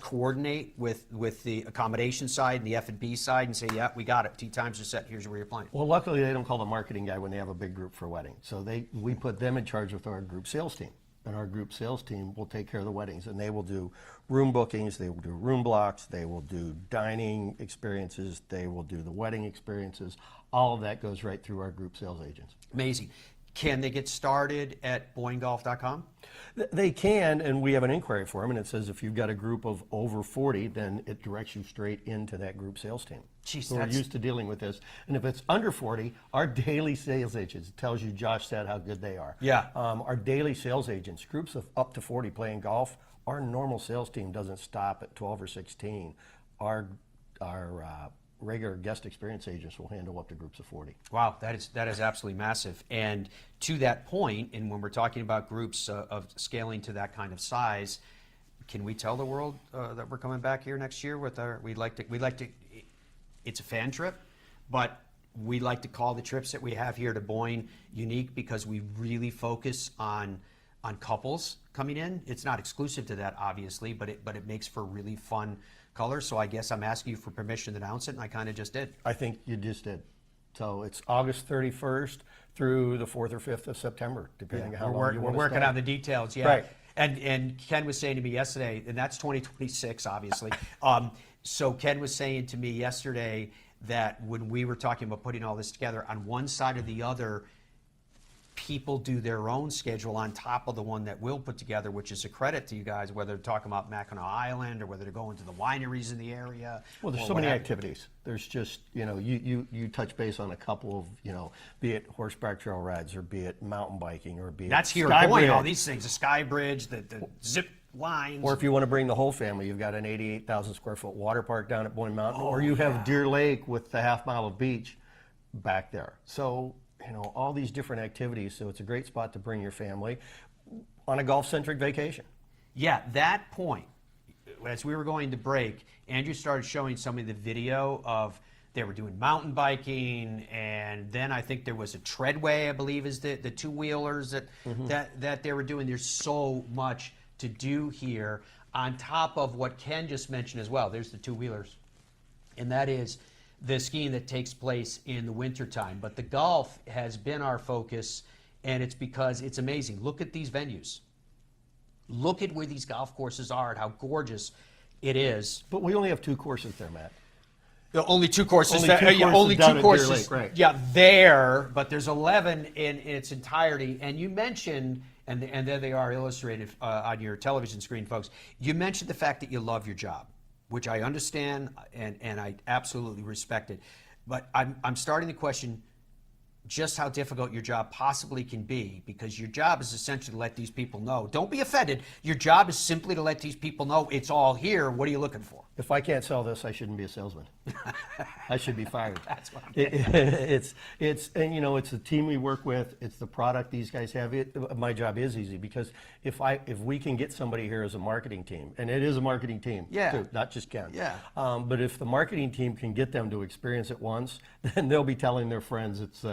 coordinate with the accommodation side and the F&B side and say, yeah, we got it. Tee times are set. Here's where you're playing. Well, luckily they don't call the marketing guy when they have a big group for a wedding. So we put them in charge with our group sales team. And our group sales team will take care of the weddings, and they will do room bookings, they will do room blocks, they will do dining experiences, they will do the wedding experiences. All of that goes right through our group sales agents. Amazing. Can they get started at BOYNEGolf.com? They can, and we have an inquiry form, and it says if you've got a group of over 40, then it directs you straight into that group sales team. Jeez, so we're used to dealing with this. And if it's under 40, our daily sales agents, it tells you, Josh said, how good they are. Yeah. Our daily sales agents, groups of up to 40 playing golf, our normal sales team doesn't stop at 12 or 16. Our regular guest experience agents will handle up to groups of 40. Wow, that is absolutely massive. And to that point, and when we're talking about groups of scaling to that kind of size, can we tell the world that we're coming back here next year with our? We'd like to. It's a fan trip, but we like to call the trips that we have here to Boyne unique because we really focus on couples coming in. It's not exclusive to that, obviously, but it makes for really fun color. So I guess I'm asking you for permission to announce it, and I kind of just did. I think you just did. So it's August 31st through the 4th or 5th of September, depending on how long you want to We're working stay. on the details, yeah. Right. And Ken was saying to me yesterday, and that's 2026, obviously. So Ken was saying to me yesterday that when we were talking about putting all this together, on one side or the other, people do their own schedule on top of the one that we'll put together, which is a credit to you guys, whether they're talking about Mackinac Island or whether they're going to the wineries in the area. Well, there's so many activities. There's just, you touch base on a couple of, be it horseback trail rides or be it mountain biking or be it That's here sky at Boyne, bridge. all these things, the sky bridge, the zip lines. Or if you want to bring the whole family, you've got an 88,000 square foot water park down at Boyne Mountain, or you have Deer Lake with the half mile of beach back there. So, all these different activities. So it's a great spot to bring your family on a golf-centric vacation. Yeah, that point, as we were going to break, Andrew started showing some of the video of they were doing mountain biking, and then I think there was a treadway, I believe, is the two-wheelers that they were doing. There's so much to do here on top of what Ken just mentioned as well. There's the two-wheelers, and that is the skiing that takes place in the wintertime. But the golf has been our focus, and it's because it's amazing. Look at these venues. Look at where these golf courses are and how gorgeous it is. But we only have 2 courses there, Matt. Only 2 courses. Only 2 courses courses. Deer Lake, right. Yeah, there, but there's 11 in its entirety. And you mentioned, and there they are illustrated on your television screen, folks. You mentioned the fact that you love your job, which I understand and I absolutely respect it. But I'm starting to question just how difficult your job possibly can be, because your job is essentially to let these people know. Don't be offended. Your job is simply to let these people know it's all here. What are you looking for? If I can't sell this, I shouldn't be a salesman. I should be fired. That's what I'm it's the team we work with. It's the product these guys have. My job is easy because if we can get somebody here as a marketing team, and it is a marketing team, too, not just Ken. Yeah. But if the marketing team can get them to experience it once, then they'll be telling their friends. It's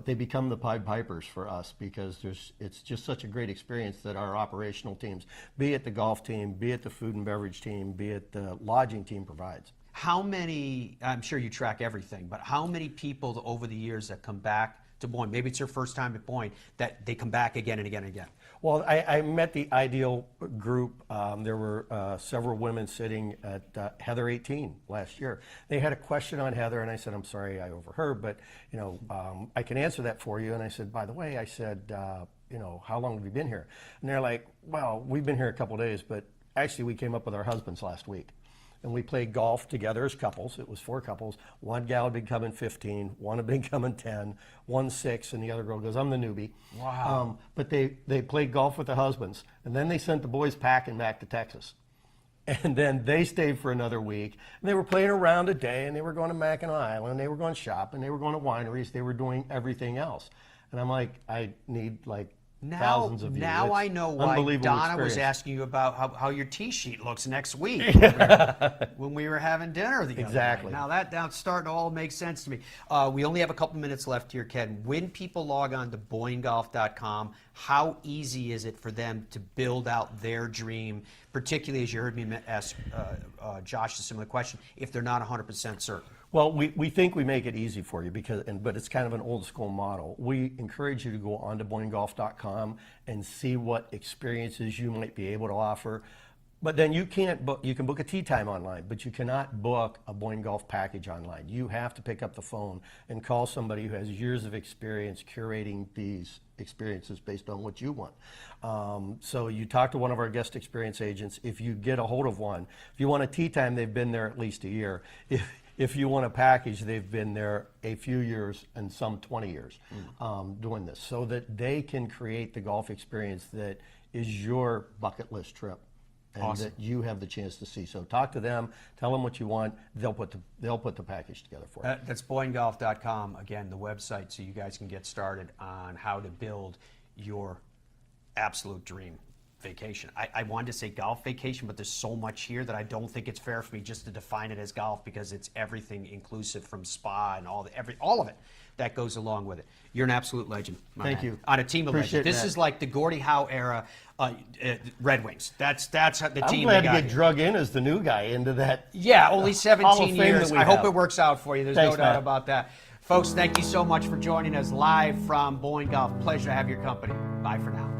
they become the Pied Pipers for us because it's just such a great experience that our operational teams, be it the golf team, be it the food and beverage team, be it the lodging team, provides. How many, I'm sure you track everything, but how many people over the years that come back to Boyne, maybe it's their first time at Boyne, that they come back again and again and again? Well, I met the ideal group. There were several women sitting at Heather 18 last year. They had a question on Heather, and I said, I'm sorry I overheard, but I can answer that for you. And I said, by the way, I said, how long have you been here? And they're like, well, we've been here a couple days, but actually we came up with our husbands last week. And we played golf together as couples. It was 4 couples. One gal had been coming 15, one had been coming 10, one 6, and the other girl goes, I'm the newbie. Wow. But they played golf with the husbands. And then they sent the boys packing back to Texas. And then they stayed for another week. And they were playing around a day, and they were going to Mackinac Island, they were going shopping, they were going to wineries, they were doing everything else. And I'm like, I need thousands of you. Now It's I know why unbelievable Donna was experience. asking you about how your tee sheet looks next week when we were having dinner the other Exactly. night. Now it's starting to all make sense to me. We only have a couple minutes left here, Ken. When people log on to BOYNEGolf.com, how easy is it for them to build out their dream, particularly as you heard me ask Josh a similar question, if they're not 100% certain? Well, we think we make it easy for you but it's kind of an old school model. We encourage you to go on to BOYNEGolf.com and see what experiences you might be able to offer. But then you can't book, you can book a tee time online, but you cannot book a BOYNE Golf package online. You have to pick up the phone and call somebody who has years of experience curating these experiences based on what you want. So you talk to one of our guest experience agents. If you get a hold of one, if you want a tee time, they've been there at least a year. If you want a package, they've been there a few years and some 20 years doing this, so that they can create the golf experience that is your bucket list trip. And Awesome. that you have the chance to see. So talk to them, tell them what you want. They'll put the package together for you. That's BOYNEGolf.com, again, the website, so you guys can get started on how to build your absolute dream vacation. I wanted to say golf vacation, but there's so much here that I don't think it's fair for me just to define it as golf, because it's everything inclusive, from spa and all of it that goes along with it. You're an absolute legend, my Thank man. you. On a team of Appreciate legends. This that. is like the Gordie Howe era Red Wings. That's the I'm team glad they got to get here. drug in as the new guy into that. Yeah, only Hall of 17 Fame years. that we I hope have. it works out for you. There's Thanks, no doubt Matt. about that. Folks, thank you so much for joining us live from BOYNE Golf. Pleasure to have your company. Bye for now.